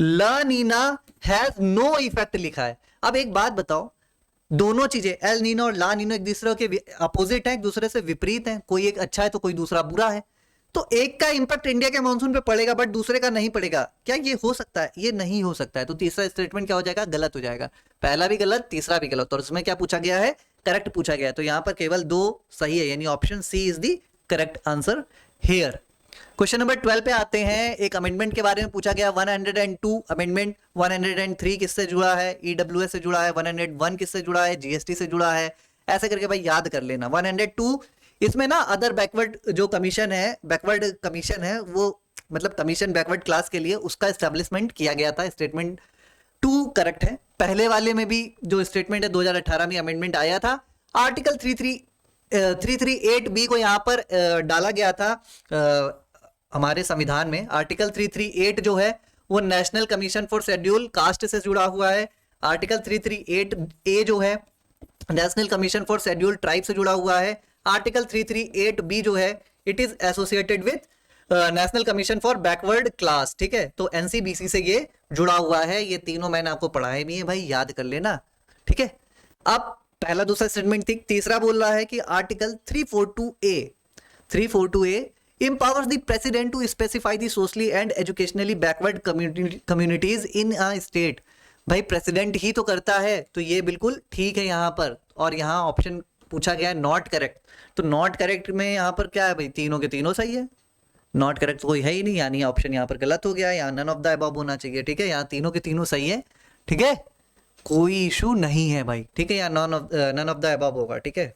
La Nina has no effect लिखा है। अब एक बात बताओ, दोनों चीजें एल नीनो और ला नीनो एक दूसरे के अपोजिट है, एक दूसरे से विपरीत है, कोई एक अच्छा है तो कोई दूसरा बुरा है, तो एक का इंपैक्ट इंडिया के मानसून पे पड़ेगा बट दूसरे का नहीं पड़ेगा, क्या ये हो सकता है? ये नहीं हो सकता है, तो तीसरा स्टेटमेंट क्या हो जाएगा? गलत हो जाएगा। पहला भी गलत, तीसरा भी गलत, और उसमें क्या पूछा गया है? करेक्ट पूछा गया है, तो यहां पर केवल 2 सही है, यानी option C is the correct answer here. Question number 12 पे आते हैं। एक अमेंडमेंट के बारे में पूछा गया, 102 अमेंडमेंट, 103 किससे जुड़ा है, ईडब्ल्यूएस से जुड़ा है, 101 किससे जुड़ा है, जीएसटी से जुड़ा है, ऐसे करके भाई याद कर लेना। 102 इसमें ना अदर बैकवर्ड जो कमीशन है, बैकवर्ड कमीशन है, वो मतलब कमीशन बैकवर्ड क्लास के लिए उसका एस्टेब्लिशमेंट किया गया था। स्टेटमेंट 2 करेक्ट है। पहले वाले में भी जो स्टेटमेंट है 2018 में अमेंडमेंट आया था। आर्टिकल 338 बी को यहाँ पर डाला गया था हमारे संविधान में। आर्टिकल 338 जो है वो national commission for schedule caste से जुड़ा हुआ है। आर्टिकल 338 ए जो है national commission for schedule tribe से जुड़ा हुआ है। आर्टिकल 338 बी जो है it is associated with national commission for backward class. ठीक है, तो एनसीबीसी से ये जुड़ा हुआ है। ये तीनों मैंने आपको पढ़ाए भी है भाई, याद कर लेना। ठीक है, अब पहला दूसरा स्टेटमेंट ठीक। तीसरा बोल रहा है कि article 342A empowers the president to specify the socially and educationally backward communities in a state। भाई प्रेसिडेंट ही तो करता है, तो ये बिल्कुल ठीक है यहाँ पर। और यहाँ ऑप्शन पूछा गया है नॉट करेक्ट, तो नॉट करेक्ट में यहाँ पर क्या है भाई, तीनों के तीनों सही है। नॉट करेक्ट तो कोई है ही नहीं, यानी ऑप्शन यहाँ पर गलत हो गया। यहाँ नन ऑफ द अबव होना चाहिए। ठीक है, यहाँ तीनों के तीनों सही है। ठीक है, कोई इशू नहीं है भाई। ठीक है, यहाँ नन ऑफ द अबव होगा। ठीक है,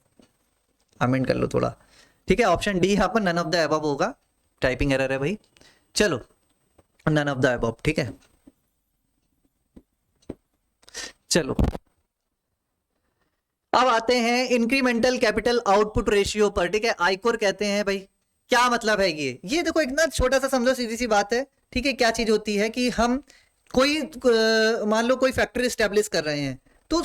अमेंड कर लो थोड़ा। ठीक है, ऑप्शन डी यहाँ पर नन ऑफ द अबव होगा। टाइपिंग एरर है भाई। चलो, नन ऑफ द अबव। ठीक है, चलो अब आते हैं इंक्रीमेंटल कैपिटल आउटपुट रेशियो पर। ठीक है, आइकोर कहते हैं भाई। क्या मतलब है ये देखो, इतना छोटा सा समझो, सीधी सी बात है। ठीक है, क्या चीज होती है कि हम कोई मान लो कोई फैक्ट्री स्टैब्लिश कर रहे हैं, तो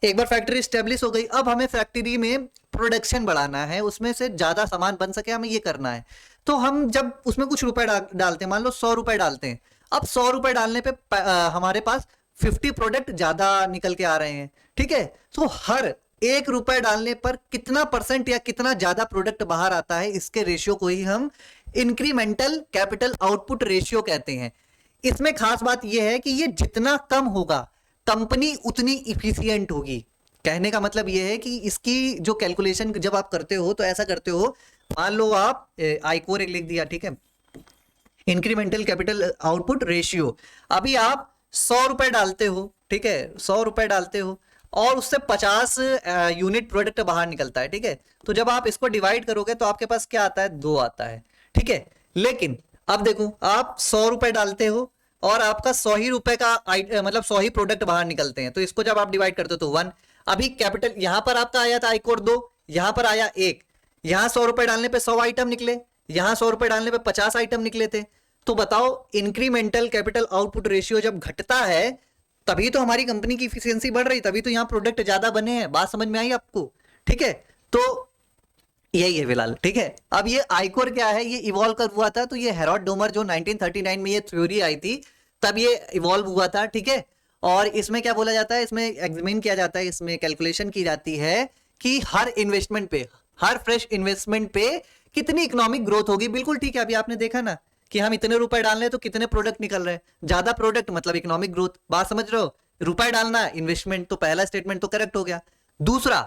एक बार फैक्ट्री स्टैब्लिश हो गई, अब हमें फैक्ट्री में प्रोडक्शन बढ़ाना है, उसमें से ज्यादा सामान बन सके, हमें ये करना है। तो हम जब उसमें कुछ रुपए डालते हैं, मान लो 100 रुपए डालते हैं। अब 100 रुपए डालने पे हमारे पास 50 प्रोडक्ट ज्यादा निकल के आ रहे हैं। ठीक है, तो हर 1 रुपए डालने पर कितना परसेंट या कितना ज्यादा प्रोडक्ट बाहर आता है, इसके रेशियो को ही हम इंक्रीमेंटल कैपिटल आउटपुट रेशियो कहते हैं। इसमें खास बात यह है कि ये जितना कम होगा कंपनी उतनी इफिशियंट होगी। कहने का मतलब यह है कि इसकी जो कैलकुलेशन जब आप करते हो तो ऐसा करते हो, मान लो आप आइकोर एक लिख दिया। ठीक है, इंक्रीमेंटल कैपिटल आउटपुट रेशियो, अभी आप 100 रुपए डालते हो। ठीक है, 100 रुपए डालते हो और उससे 50 यूनिट प्रोडक्ट बाहर निकलता है। ठीक है, तो जब आप इसको डिवाइड करोगे तो आपके पास क्या आता है, 2 आता है। ठीक है, लेकिन अब देखो, आप 100 रुपए डालते हो और आपका 100 ही रुपए का मतलब 100 ही प्रोडक्ट बाहर निकलते हैं, तो इसको जब आप डिवाइड करते हो तो 1। अभी कैपिटल यहां पर आपका आया था आइकोर 2, यहां पर आया 1। यहां 100 रुपए डालने पे 100 आइटम निकले, यहां 100 रुपए डालने पे 50 आइटम निकले थे। तो बताओ, इंक्रीमेंटल कैपिटल आउटपुट रेशियो जब घटता है तभी तो हमारी कंपनी की इफिशियंसी बढ़ रही, तभी तो यहाँ प्रोडक्ट ज्यादा बने हैं। बात समझ में आई आपको? ठीक है, तो यही है फिलहाल। ठीक है, अब ये आइकोर क्या है, ये इवॉल्व कर हुआ था। तो ये हेरोड डोमर जो 1939 में ये थ्योरी आई थी, तब ये इवॉल्व हुआ था। ठीक है, और इसमें क्या बोला जाता है, इसमें एग्जामिन किया जाता है, इसमें कैलकुलेशन की जाती है कि हर इन्वेस्टमेंट पे, हर फ्रेश इन्वेस्टमेंट पे कितनी इकोनॉमिक ग्रोथ होगी। बिल्कुल ठीक है, अभी आपने देखा ना कि हम इतने रुपए डाल रहे हैं तो कितने प्रोडक्ट निकल रहे हैं, ज्यादा प्रोडक्ट मतलब इकोनॉमिक ग्रोथ। बात समझ रहे हो? रुपए डालना इन्वेस्टमेंट, तो पहला स्टेटमेंट तो करेक्ट हो गया। दूसरा,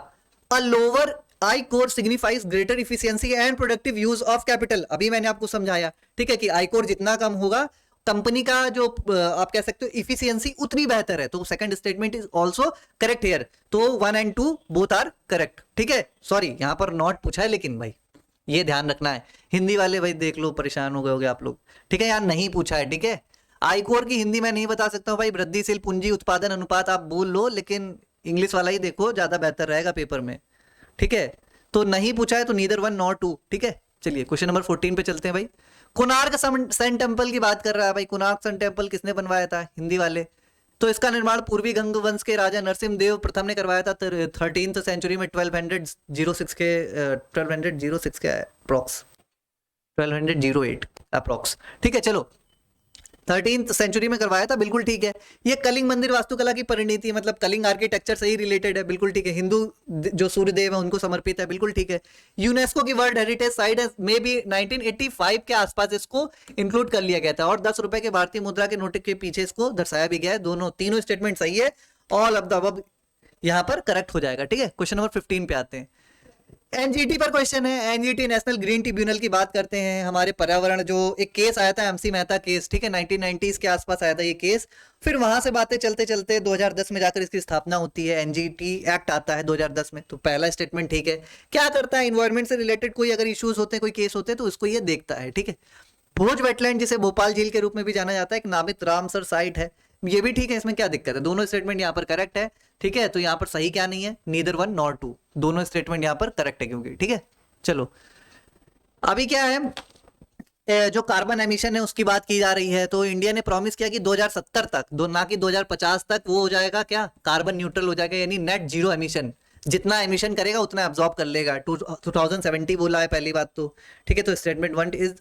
a lower I core signifies greater efficiency and productive use of capital. अभी मैंने आपको समझाया। ठीक है, कि आई कोर जितना कम होगा कंपनी का जो आप कह सकते हो इफिशियंसी उतनी बेहतर है। तो second statement is also correct here. तो 1 and 2 बोथ आर करेक्ट। ठीक है, सॉरी यहाँ पर नॉट पूछा है, लेकिन भाई ये ध्यान रखना है। हिंदी वाले भाई देख लो, परेशान हो गए होगे आप लोग। ठीक है, यहाँ नहीं पूछा है। ठीक है, आइकोर की हिंदी मैं नहीं बता सकता हूँ भाई। वृद्धिशील पूंजी उत्पादन अनुपात आप बोल लो, लेकिन इंग्लिश वाला ही देखो, ज्यादा बेहतर रहेगा पेपर में। ठीक है, तो नहीं पूछा है तो नीदर 1 nor 2। ठीक है, चलिए क्वेश्चन नंबर 14 पे चलते हैं भाई। कोणार्क सन टेम्पल की बात कर रहा है भाई। कोणार्क सन टेम्पल किसने बनवाया था? हिंदी वाले। तो इसका निर्माण पूर्वी गंग वंश के राजा नरसिम्ह देव प्रथम ने करवाया था 13th सेंचुरी में 1206 के अप्रॉक्स 1208 अप्रॉक्स। ठीक है, चलो 13th सेंचुरी में करवाया था, बिल्कुल ठीक है। ये कलिंग मंदिर वास्तुकला की परिणति, मतलब कलिंग आर्किटेक्चर से ही रिलेटेड है, बिल्कुल ठीक है। हिंदू जो सूर्यदेव है उनको समर्पित है, बिल्कुल ठीक है। यूनेस्को की वर्ल्ड हेरिटेज साइट में भी 1985 के आसपास इसको इंक्लूड कर लिया गया था, और 10 रुपए के भारतीय मुद्रा के नोट के पीछे इसको दर्शाया भी गया है। तीनों स्टेटमेंट सही है। ऑल ऑफ द अबव यहाँ पर करेक्ट हो जाएगा। ठीक है, क्वेश्चन नंबर 15 पे आते हैं। एनजीटी पर क्वेश्चन है। एनजीटी नेशनल ग्रीन ट्रिब्यूनल की बात करते हैं। हमारे पर्यावरण जो एक केस आया था एमसी मेहता केस, ठीक है, 1990s के आसपास आया था ये केस। फिर वहां से बातें चलते चलते 2010 में जाकर इसकी स्थापना होती है। एनजीटी एक्ट आता है 2010 में। तो पहला स्टेटमेंट ठीक है। क्या करता है, इन्वायरमेंट से रिलेटेड कोई अगर इश्यूज होते हैं, कोई केस होते हैं, तो उसको ये देखता है, ठीक है। भोज वेटलैंड जिसे भोपाल झील के रूप में भी जाना जाता है, एक नामित रामसर साइट है, ये भी ठीक है। इसमें क्या दिक्कत है, दोनों स्टेटमेंट यहाँ पर करेक्ट है, ठीक है। तो यहाँ पर सही क्या नहीं है, नीदर वन नॉर टू, दोनों स्टेटमेंट यहाँ पर करेक्ट है क्योंकि, ठीक है। चलो अभी क्या है, जो कार्बन एमिशन है उसकी बात की जा रही है। तो इंडिया ने प्रॉमिस किया कि 2070 तक, ना कि 2050 तक, वो हो जाएगा क्या, कार्बन न्यूट्रल हो जाएगा, यानी नेट जीरो एमिशन। जितना एमिशन करेगा उतना एब्जॉर्ब कर लेगा। 2070 बोला है पहली बात तो, ठीक है। तो statement one is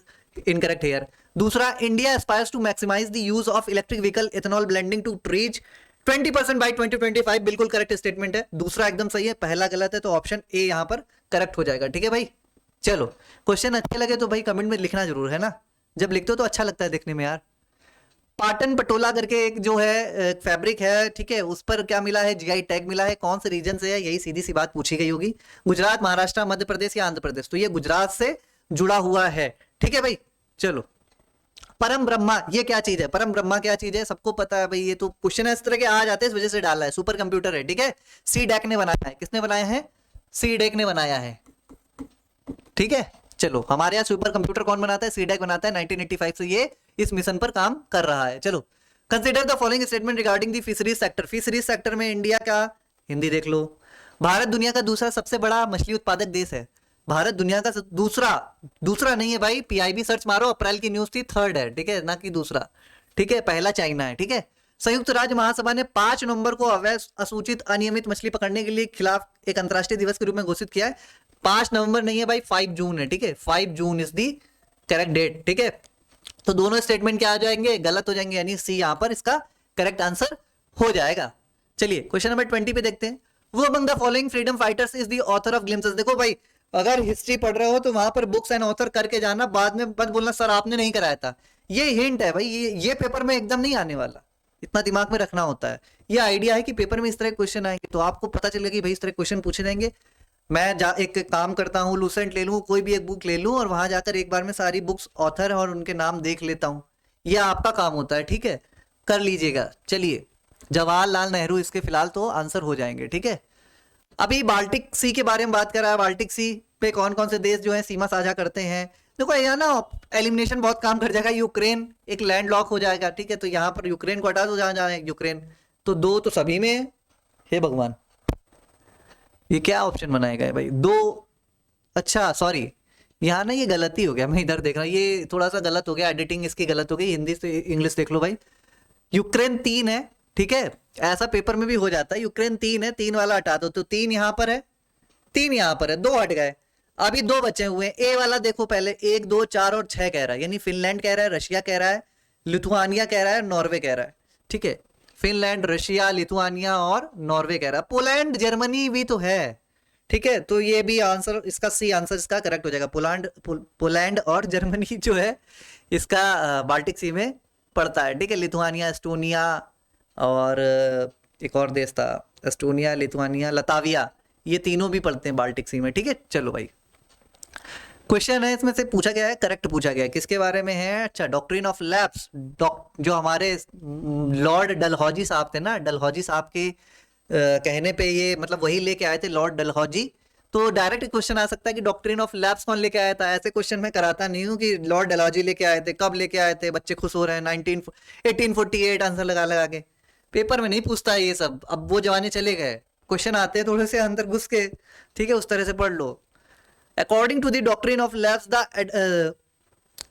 incorrect here. दूसरा, India aspires to maximise the use of electric vehicle ethanol blending to reach 20% by 2025, बिल्कुल करेक्ट स्टेटमेंट है। दूसरा एकदम सही है, पहला गलत है, तो ऑप्शन ए यहां पर करेक्ट हो जाएगा, ठीक है भाई। चलो क्वेश्चन अच्छे लगे तो भाई कमेंट में लिखना जरूर, है ना। जब लिखते हो तो अच्छा लगता है देखने में यार। पाटन पटोला करके एक जो है फैब्रिक है, ठीक है, उस पर क्या मिला है, जीआई टैग मिला है, कौन से रीजन से है, यही सीधी सी बात पूछी गई होगी। गुजरात, महाराष्ट्र, मध्य प्रदेश या आंध्र प्रदेश। तो ये गुजरात से जुड़ा हुआ है, ठीक है भाई। चलो, परम ब्रह्मा ये क्या चीज है, परम ब्रह्मा क्या चीज है, सबको पता है भाई। ये तो क्वेश्चन इस तरह के आ जाते हैं, इस वजह से डाला है। सुपर कंप्यूटर है, ठीक है। सी डैक ने बनाया है, किसने बनाया है, सी डैक ने बनाया है, ठीक है। चलो, हमारे यहाँ सुपर कंप्यूटर कौन बनाता है, सी डैक बनाता है। 1985 से ये इस मिशन पर काम कर रहा है। चलो, consider the following statement regarding the fisheries sector. Fisheries sector में इंडिया का, हिंदी देख लो, भारत दुनिया का दूसरा सबसे बड़ा मछली उत्पादक देश है। भारत दुनिया का दूसरा नहीं है भाई, पीआईबी सर्च मारो, अप्रैल की न्यूज थी, थर्ड है, ठीक है, ना कि दूसरा, ठीक है। पहला चाइना है, ठीक है। संयुक्त राज्य महासभा ने 5 नवंबर को अवैध, असूचित, अनियमित मछली पकड़ने के लिए खिलाफ एक अंतर्राष्ट्रीय दिवस के रूप में घोषित किया है। 5 नवंबर नहीं है भाई, 5 जून है, ठीक है। 5 June is the correct date, ठीक है। तो दोनों स्टेटमेंट क्या आ जाएंगे, गलत हो जाएंगे, यानी सी यहां पर इसका करेक्ट आंसर हो जाएगा। चलिए क्वेश्चन नंबर 20 पे देखते हैं। वो among the following freedom fighters is the author of glimpses. देखो भाई, अगर हिस्ट्री पढ़ रहे हो तो वहां पर बुक्स एंड ऑथर करके जाना, बाद में मत बोलना सर आपने नहीं कराया था। ये हिंट है भाई, ये पेपर में एकदम नहीं आने वाला, इतना दिमाग में रखना होता है। ये आइडिया है कि पेपर में इस तरह क्वेश्चन आएंगे तो आपको पता चलेगा कि भाई इस तरह क्वेश्चन पूछे जाएंगे। मैं एक काम करता हूँ, लूसेंट ले लूँ, कोई भी एक बुक ले लूँ और वहां जाकर एक बार में सारी बुक्स, ऑथर और उनके नाम देख लेता हूँ। यह आपका काम होता है, ठीक है, कर लीजिएगा। चलिए, जवाहरलाल नेहरू इसके फिलहाल तो आंसर हो जाएंगे, ठीक है। अभी बाल्टिक सी के बारे में बात कर रहा है। बाल्टिक सी पे कौन कौन से देश जो है सीमा साझा करते हैं। देखो यहाँ ना एलिमिनेशन बहुत काम कर जाएगा। यूक्रेन एक लैंड लॉक हो जाएगा, ठीक है। तो यहाँ पर यूक्रेन को हटा दो, जहां जहां यूक्रेन, तो 2 तो सभी में है। हे भगवान, ये क्या ऑप्शन बनाएगा है भाई, 2, अच्छा सॉरी, यहाँ ना ये गलती हो गया, मैं इधर देख रहा हूँ, ये थोड़ा सा गलत हो गया, एडिटिंग इसकी गलत हो गई। हिंदी से इंग्लिश देख लो भाई। यूक्रेन 3 है, ठीक है, ऐसा पेपर में भी हो जाता है। यूक्रेन 3 है, 3 वाला हटा दो, तो 3 यहाँ पर है, 3 यहाँ पर है, 2 हट गए। अभी 2 बचे हुए हैं। ए वाला देखो पहले, 1 2 4 और 6 कह रहा है, यानी फिनलैंड कह रहा है, रशिया कह रहा है, लिथुआनिया कह रहा है, नॉर्वे कह रहा है, ठीक है। फिनलैंड, रशिया, लिथुआनिया और नॉर्वे कह रहा है। पोलैंड, जर्मनी भी तो है, ठीक है। तो ये भी आंसर, इसका सी आंसर इसका करेक्ट हो जाएगा। पोलैंड और जर्मनी जो है इसका बाल्टिक सी में पड़ता है, ठीक है। लिथुआनिया, एस्टोनिया और एक और देश था, एस्टोनिया, लिथुआनिया, लताविया, ये तीनों भी पड़ते हैं बाल्टिक सी में, ठीक है। चलो भाई, क्वेश्चन है इसमें से पूछा गया है, करेक्ट पूछा गया है, किसके बारे में है, अच्छा, डॉक्ट्रिन ऑफ लैप्स। जो हमारे लॉर्ड डलहौजी साहब थे ना, डलहौजी साहब के कहने पे ये, मतलब वही लेके आए थे लॉर्ड डलहौजी। तो डायरेक्ट क्वेश्चन आ सकता है कि डॉक्ट्रिन ऑफ लैप्स कौन लेके आया था। ऐसे क्वेश्चन मैं कराता नहीं हूँ कि लॉर्ड डलहौजी लेके आए थे, कब लेके आए थे, बच्चे खुश हो रहे हैं, 1848 आंसर लगा लगा के। पेपर में नहीं पूछता है ये सब, अब वो जमाने चले गए, क्वेश्चन आते हैं थोड़े से अंदर घुस के, ठीक है, उस तरह से पढ़ लो। According to the doctrine of lapse,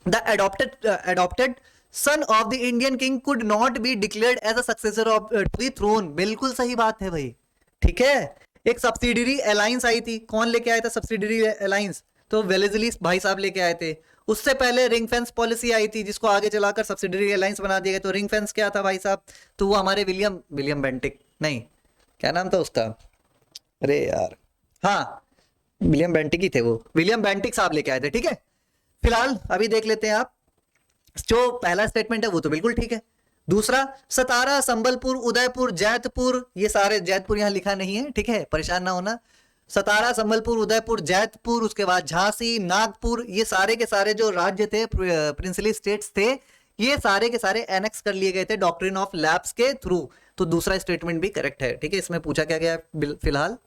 the adopted son of the Indian king could not be declared as a successor of to the throne। बिल्कुल सही बात है भाई, ठीक है। एक सब्सिडरी अलायंस आई थी, कौन लेके आया था सब्सिडरी अलायंस, तो वेलेस्ली भाई साहब लेके आए थे। उससे पहले रिंग फेंस पॉलिसी आई थी, जिसको आगे चलाकर सब्सिडरी अलायंस बना दिया गया। तो रिंग फेंस क्या था भाई साहब, तो वो हमारे विलियम बेंटिक, नहीं, क्या नाम था उसका, अरे यार, हाँ, विलियम बेंटिक ही थे वो, विलियम बेंटिक साहब लेके आए थे, ठीक है। फिलहाल अभी देख लेते हैं आप, जो पहला स्टेटमेंट है वो तो बिल्कुल ठीक है। दूसरा, सतारा, संबलपुर, उदयपुर, जैतपुर, ये सारे, जैतपुर यहाँ लिखा नहीं है, ठीक है, परेशान ना होना। सतारा, संबलपुर, उदयपुर, जैतपुर, उसके बाद झांसी, नागपुर, ये सारे के सारे जो राज्य थे, प्रिंसली स्टेट्स थे, ये सारे के सारे एनेक्स कर लिए गए थे डॉक्ट्रिन ऑफ लैप्स के थ्रू। तो दूसरा स्टेटमेंट भी करेक्ट है, ठीक है। इसमें पूछा क्या गया फिलहाल,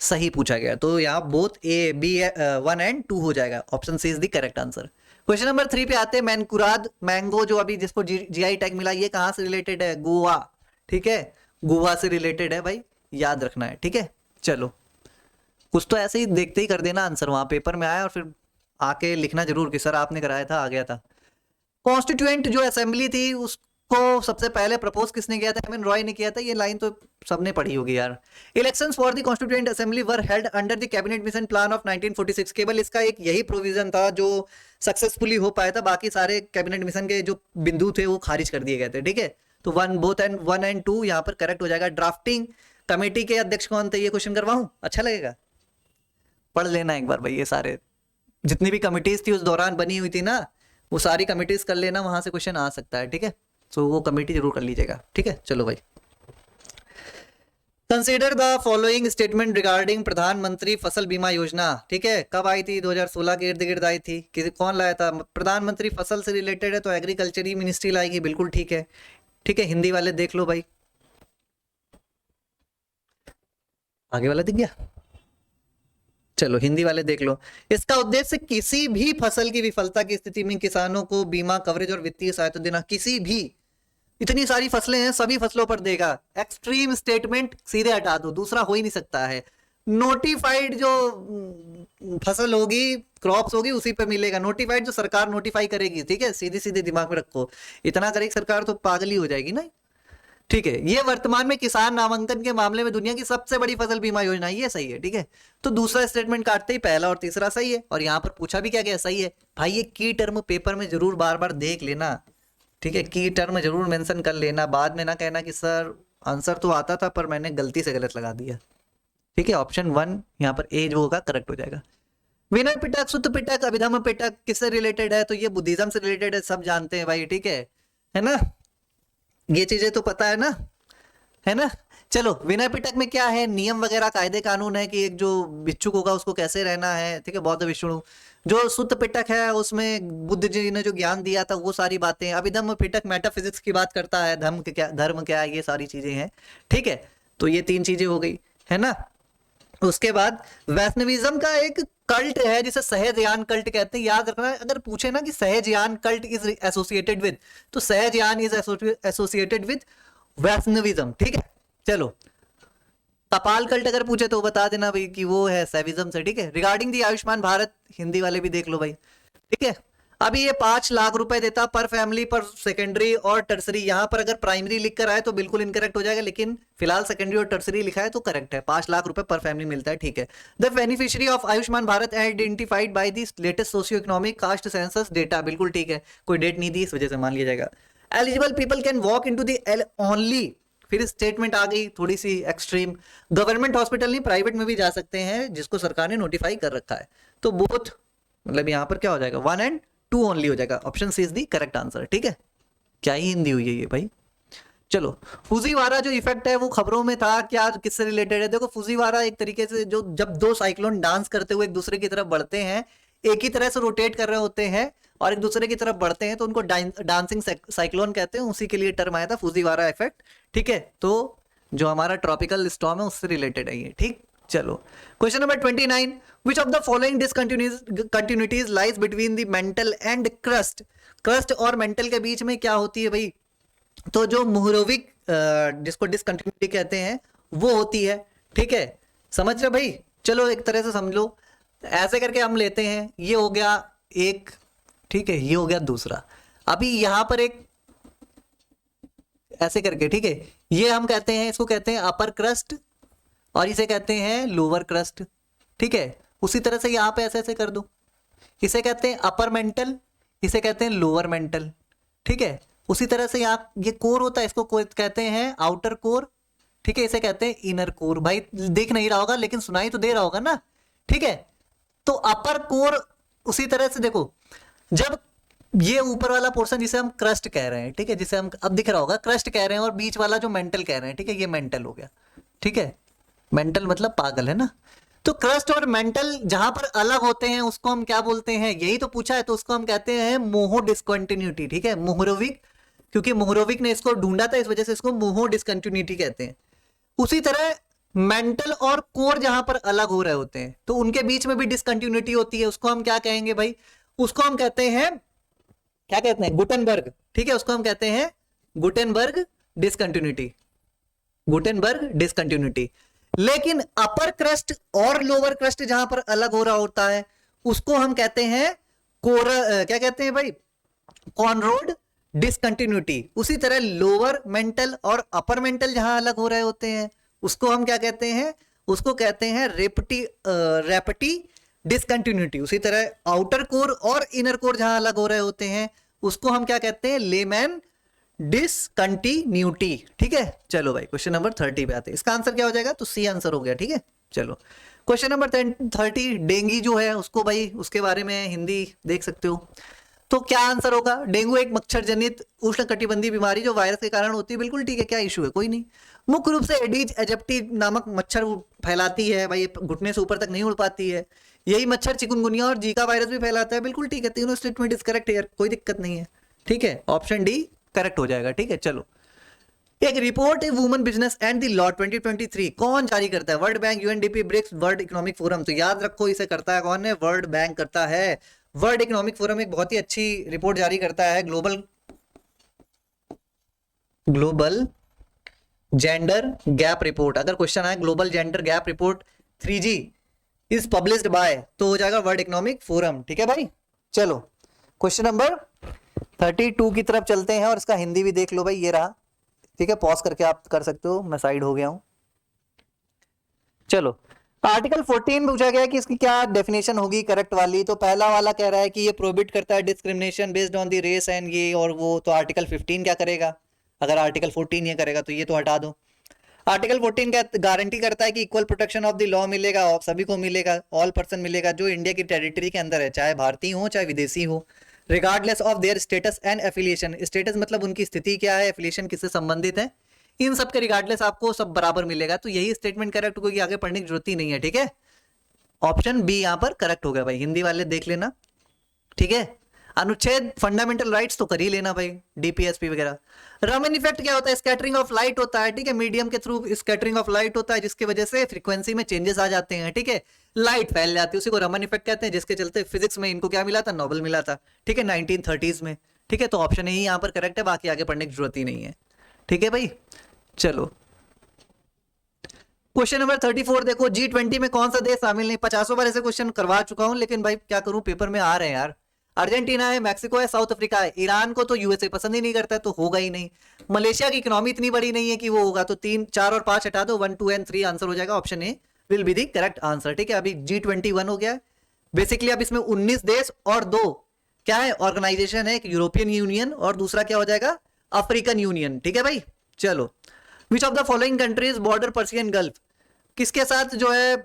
सही पूछा गया, तो यहाँ बोथ ए बी 1 एंड 2 हो जाएगा। Option C is the correct answer. Question number 3 पे आते हैं। मैनकुराद मैंगो जो अभी जिसको जीआई टैग मिला, ये कहाँ से रिलेटेड है? गोवा, ठीक है, गोवा से रिलेटेड है भाई, याद रखना है, ठीक है। चलो कुछ तो ऐसे ही देखते ही कर देना आंसर, वहां पेपर में आया और फिर आके लिखना जरूर कि सर आपने कराया था, आ गया था। कॉन्स्टिट्यूएंट जो असेंबली थी उसको सबसे पहले प्रपोज किसने किया था? एम एन रॉय ने किया था। ये लाइन तो सबने पढ़ी होगी यार। Elections for the constituent assembly were held under the cabinet mission plan of 1946। केवल इसका एक यही प्रोविजन था जो सक्सेसफुली हो पाया था, बाकी सारे कैबिनेट मिशन के जो बिंदु थे वो खारिज कर दिए गए थे, ठीक है। तो 1 एंड 2 यहाँ पर करेक्ट हो जाएगा। ड्राफ्टिंग कमेटी के अध्यक्ष कौन थे? ये क्वेश्चन करवाऊं, अच्छा लगेगा, पढ़ लेना एक बार भाई। ये सारे जितनी भी कमिटीज थी उस दौरान बनी हुई थी ना, वो सारी कमिटीज कर लेना, वहां से क्वेश्चन आ सकता है, ठीक है। सो वो कमेटी जरूर कर लीजिएगा, ठीक है। चलो भाई, consider the following statement regarding प्रधानमंत्री फसल बीमा योजना, ठीक है। कब आई थी? 2016 के इर्द गिर्द आई थी। किसी कौन लाया था? प्रधानमंत्री फसल से रिलेटेड है तो एग्रीकल्चर ही मिनिस्ट्री लाएगी, बिल्कुल ठीक है, ठीक है। हिंदी वाले देख लो भाई, आगे वाला दिख गया, चलो हिंदी वाले देख लो। इसका उद्देश्य किसी भी फसल की विफलता की स्थिति में किसानों को बीमा कवरेज और वित्तीय सहायता देना। किसी भी, इतनी सारी फसलें हैं, सभी फसलों पर देगा। एक्सट्रीम स्टेटमेंट सीधे हटा दो, दूसरा हो ही नहीं सकता है। नोटिफाइड जो फसल होगी, क्रॉप्स होगी, उसी पे मिलेगा। नोटिफाइड जो सरकार नोटिफाई करेगी, ठीक है, सीधे सीधे दिमाग में रखो। इतना करेगी सरकार तो पागल ही हो जाएगी ना, ठीक है। ये वर्तमान में किसान नामांकन के मामले में दुनिया की सबसे बड़ी फसल बीमा योजना, ये सही है, ठीक है। तो दूसरा स्टेटमेंट काटते ही पहला और तीसरा सही है। और यहाँ पर पूछा भी क्या गया, सही है भाई। ये की टर्म पेपर में जरूर बार बार देख लेना, ठीक है, की टर्म जरूर मेंशन कर लेना। बाद में ना कहना कि सर आंसर तो आता था पर मैंने गलती से गलत लगा दिया, ठीक है। ऑप्शन 1 यहाँ पर ए जो होगा करेक्ट हो जाएगा। विनय पिटक, सुत पिटक, अभिधम पिटक किससे रिलेटेड है? तो ये बुद्धिज्म से रिलेटेड है, सब जानते हैं भाई, ठीक है ना। ये चीजें तो पता है ना। चलो, विनय पिटक में क्या है? नियम वगैरह, कायदे कानून है कि एक जो भिक्षुक होगा उसको कैसे रहना है, ठीक है, बौद्ध विष्णु। जो सुत्त पिटक है उसमें बुद्ध जी ने जो ज्ञान दिया था वो सारी बातें। अभिधम्म पिटक मेटाफिजिक्स की बात करता है, धर्म क्या है, ये सारी चीजें हैं, ठीक है। तो ये 3 चीजें हो गई, है ना। उसके बाद वैष्णविज्म का एक कल्ट है जिसे सहजयान कल्ट कहते हैं। याद रखना, अगर पूछे ना कि Sahajayana cult is associated with, तो Sahajayana is associated with Vaishnavism, ठीक है। चलो, कपाल कल्ट अगर पूछे तो बता देना भाई कि वो है सैविज्म से, ठीक है। रिगार्डिंग दी आयुष्मान भारत, हिंदी वाले भी देख लो भाई, ठीक है। अभी ये 5 लाख रुपए देता पर फैमिली पर सेकेंडरी और टर्सरी। यहाँ पर अगर प्राइमरी लिख कर आए तो बिल्कुल इनकरेक्ट हो जाएगा, लेकिन फिलहाल सेकेंडरी और टर्सरी लिखा है तो करेक्ट है। 5 लाख रुपए पर फैमिली मिलता है, ठीक है। The beneficiary of Ayushman Bharat identified by the latest socio economic caste census data, बिल्कुल ठीक है, कोई डेट नहीं दी इस वजह से मान लिया जाएगा। Eligible people can walk into the L only, फिर स्टेटमेंट आ गई थोड़ी सी एक्सट्रीम। गवर्नमेंट हॉस्पिटल नहीं, प्राइवेट में भी जा सकते हैं जिसको सरकार ने नोटिफाई कर रखा है। तो बोथ, मतलब यहाँ पर क्या हो जाएगा, 1 एंड 2 ओनली हो जाएगा। Option C is the correct answer, ठीक है। क्या ही हिंदी हुई है ये भाई। चलो, फुजीवारा जो इफेक्ट है वो खबरों में था, क्या किससे रिलेटेड है? देखो, फुजीवारा एक तरीके से जो जब 2 साइक्लोन डांस करते हुए एक दूसरे की तरफ बढ़ते हैं, एक ही तरह से रोटेट कर रहे होते हैं और एक दूसरे की तरफ बढ़ते हैं, तो उनको डांसिंग साइक्लोन कहते हैं। उसी के लिए टर्म आया था फुजीवारा इफेक्ट, ठीक है। तो जो हमारा ट्रॉपिकल स्टॉर्म है उससे रिलेटेड है ये, ठीक। चलो, question number 29, which of the following discontinuities lies between the mantle and crust? Crust और मेंटल के बीच में क्या होती है भाई? तो जो मुहरोविक जिसको डिसकंटिन्यूटी कहते हैं वो होती है, ठीक है। समझ रहे भाई? चलो एक तरह से समझ लो, ऐसे करके हम लेते हैं, ये हो गया एक, ठीक है, ये हो गया दूसरा। अभी यहां पर एक ऐसे करके, ठीक है, ये हम कहते हैं, इसको कहते हैं अपर क्रस्ट और इसे कहते हैं लोअर क्रस्ट, ठीक है। उसी तरह से यहां पे ऐसे ऐसे कर दो, इसे कहते हैं अपर मेंटल, इसे कहते हैं लोअर मेंटल, ठीक है। उसी तरह से यहाँ ये कोर होता है, इसको कहते हैं आउटर कोर, ठीक है, इसे कहते हैं इनर कोर। भाई देख नहीं रहा होगा लेकिन सुनाई तो दे रहा होगा ना, ठीक है। तो अपर कोर उसी तरह से देखो, जब ये ऊपर वाला पोर्शन जिसे हम क्रस्ट कह रहे हैं, ठीक है, जिसे हम अब दिख रहा होगा क्रस्ट कह रहे हैं, और बीच वाला जो मेंटल कह रहे हैं, ठीक है, ये मेंटल हो गया, ठीक है। मेंटल मतलब पागल, है ना। तो क्रस्ट और मेंटल जहां पर अलग होते हैं उसको हम क्या बोलते हैं, यही तो पूछा है, तो उसको हम कहते हैं मोहो डिस्कंटिन्यूटी, ठीक है, मोहरोविक, क्योंकि मोहरोविक ने इसको ढूंढा था, इस वजह से इसको मोहो डिस्कंटिन्यूटी कहते हैं। उसी तरह मेंटल और कोर जहां पर अलग हो रहे होते हैं तो उनके बीच में भी डिसकंटिन्यूटी होती है, उसको हम क्या कहेंगे भाई, उसको हम कहते हैं, क्या कहते हैं, गुटेनबर्ग, ठीक है, उसको हम कहते हैं गुटेनबर्ग डिसकंटिन्यूटी, गुटेनबर्ग डिसकंटिन्यूटी। लेकिन अपर क्रस्ट और लोअर क्रस्ट जहां पर अलग हो रहा होता है उसको हम कहते हैं क्या कहते हैं भाई, कॉनरोड डिसकंटिन्यूटी। उसी तरह लोअर मेंटल और अपर मेंटल जहां अलग हो रहे होते हैं उसको हम क्या कहते हैं, उसको कहते हैं रेपटी डिसकंटिन्यूटी। उसी तरह आउटर कोर और इनर कोर जहां अलग हो रहे होते हैं उसको हम क्या कहते हैं, लेमैन डिसकंटिन्यूटी, ठीक है। चलो भाई क्वेश्चन नंबर 30 पे आते हैं, इसका आंसर क्या हो जाएगा, तो सी आंसर हो गया, ठीक है। चलो क्वेश्चन नंबर 30, डेंगू जो है उसको भाई उसके बारे में हिंदी देख सकते हो, तो क्या आंसर होगा, डेंगू एक मच्छर जनित उष्णकटिबंधीय बीमारी जो वायरस के कारण होती है, बिल्कुल ठीक है, क्या इशू है, कोई नहीं। मुख्य रूप से एडीज एजिप्टी नामक मच्छर फैलाती है भाई, घुटने से ऊपर तक नहीं उड़ पाती है, यही मच्छर चिकुनगुनिया और जीका वायरस भी फैलाता है, बिल्कुल ठीक है, तीनों स्टेटमेंट इज करेक्ट है, कोई दिक्कत नहीं है, ठीक है, ऑप्शन डी करेक्ट हो जाएगा, ठीक है। चलो एक report a woman business and the law 2023 कौन जारी करता है, World Bank, UNDP, BRICS, World Economic Forum, तो याद रखो इसे करता है कौन है, वर्ल्ड बैंक करता है। वर्ल्ड इकोनॉमिक फोरम एक बहुत ही अच्छी रिपोर्ट जारी करता है, ग्लोबल जेंडर गैप रिपोर्ट। अगर क्वेश्चन आए global gender gap report 3G is published by, तो हो जाएगा वर्ल्ड इकोनॉमिक फोरम, ठीक है भाई। चलो क्वेश्चन नंबर 32 की तरफ चलते हैं और इसका हिंदी भी देख लो भाई, ये रहा, ठीक है, पॉज करके आप कर सकते हो, मैं साइड हो गया हूं। चलो आर्टिकल 14 में पूछा गया कि इसकी क्या डेफिनेशन होगी करेक्ट वाली, तो पहला वाला कह रहा है कि ये प्रोहिबिट करता है discrimination based on the race and ये और वो, तो आर्टिकल 15 क्या करेगा, अगर आर्टिकल 14 ये करेगा तो ये तो हटा दो। आर्टिकल 14 क्या गारंटी करता है कि equal protection of the law मिलेगा, सभी को मिलेगा, ऑल पर्सन मिलेगा जो इंडिया की टेरिटरी के अंदर है, चाहे भारतीय हो चाहे विदेशी हो, regardless of their status and affiliation, status मतलब उनकी स्थिति क्या है, एफिलिएशन किससे संबंधित है, इन सब के रिगार्डलेस आपको सब बराबर मिलेगा, तो यही स्टेटमेंट करेक्ट होगी, आगे पढ़ने की जरूरत ही नहीं है, ठीक है। ऑप्शन बी यहां पर करेक्ट हो गया भाई, हिंदी वाले देख लेना, ठीक है। अनुच्छेद फंडामेंटल राइट्स तो कर ही लेना भाई, डीपीएसपी वगैरह। रमन इफेक्ट क्या होता है, स्कैटरिंग ऑफ लाइट होता है, ठीक है, मीडियम के थ्रू स्कैटरिंग ऑफ लाइट होता है जिसकी वजह से फ्रीक्वेंसी में चेंजेस आ जाते हैं, ठीक है, लाइट फैल जाती है, उसी को रमन इफेक्ट कहते हैं, जिसके चलते फिजिक्स में इनको क्या मिला था, नोबेल मिला था, ठीक है, 1930s में, ठीक है, तो ऑप्शन ही यहाँ पर करेक्ट है, बाकी आगे पढ़ने की जरूरत ही नहीं है, ठीक है भाई। चलो क्वेश्चन नंबर 34 देखो, G20 में कौन सा देश शामिल नहीं, 50 बार ऐसे क्वेश्चन करवा चुका हूं, लेकिन भाई क्या करूं, पेपर में आ रहे हैं यार। अर्जेंटीना है, मैक्सिको है, साउथ अफ्रीका है, ईरान को तो यूएसए पसंद ही नहीं करता है तो होगा ही नहीं, मलेशिया की इकोनॉमी इतनी बड़ी नहीं है कि वो होगा, तो 3, 4 और 5 हटा दो, 1, 2 एंड 3 आंसर हो जाएगा, option A will be the correct answer, ठीक है। अभी G21 हो गया है बेसिकली, अब इसमें 19 देश और 2 क्या है ऑर्गेनाइजेशन है, एक यूरोपियन यूनियन और दूसरा क्या हो जाएगा अफ्रीकन यूनियन, ठीक है भाई। चलो विच of the following countries border Persian gulf, किसके साथ जो है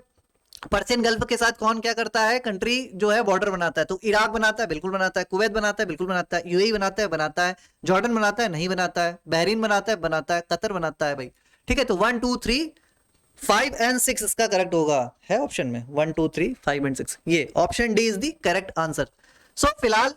पर्सियन गल्फ के साथ कौन क्या करता है, कंट्री जो है बॉर्डर बनाता है, तो इराक बनाता है, बिल्कुल बनाता है, कुवैत बनाता है, बिल्कुल बनाता है, यूएई बनाता है, जॉर्डन बनाता है, नहीं बनाता है, बहरीन बनाता है, कतर बनाता है भाई, ठीक है। तो 1, 2, 3, 5 एंड 6 इसका करेक्ट होगा, है ऑप्शन में 1, 2, 3, 5 एंड 6, ये option D is the correct answer. So फिलहाल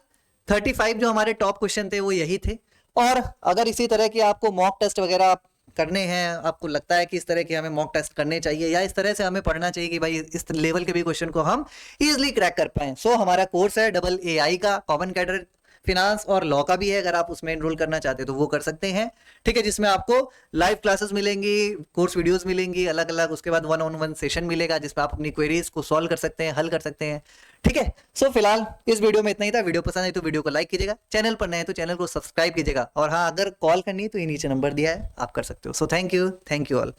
35 जो हमारे टॉप क्वेश्चन थे वो यही थे, और अगर इसी तरह की आपको मॉक टेस्ट वगैरह करने हैं, आपको लगता है कि इस तरह के हमें मॉक टेस्ट करने चाहिए या इस तरह से हमें पढ़ना चाहिए कि भाई इस लेवल के भी क्वेश्चन को हम इजीली क्रैक कर पाएं, सो हमारा कोर्स है AAI का, कॉमन कैडर फिनांस और लॉ का भी है, अगर आप उसमें एनरोल करना चाहते हैं तो वो कर सकते हैं, ठीक है, जिसमें आपको लाइव क्लासेस मिलेंगी, कोर्स वीडियोस मिलेंगी अलग अलग, उसके बाद 1-on-1 सेशन मिलेगा जिसमें आप अपनी क्वेरीज को सॉल्व कर सकते हैं, हल कर सकते हैं, ठीक है। सो फिलहाल इस वीडियो में इतना ही था, वीडियो पसंद आई तो वीडियो को लाइक कीजिएगा, चैनल पर नए हैं तो चैनल को सब्सक्राइब कीजिएगा, और हाँ अगर कॉल करनी है तो ये नीचे नंबर दिया है, आप कर सकते हो। So thank you all.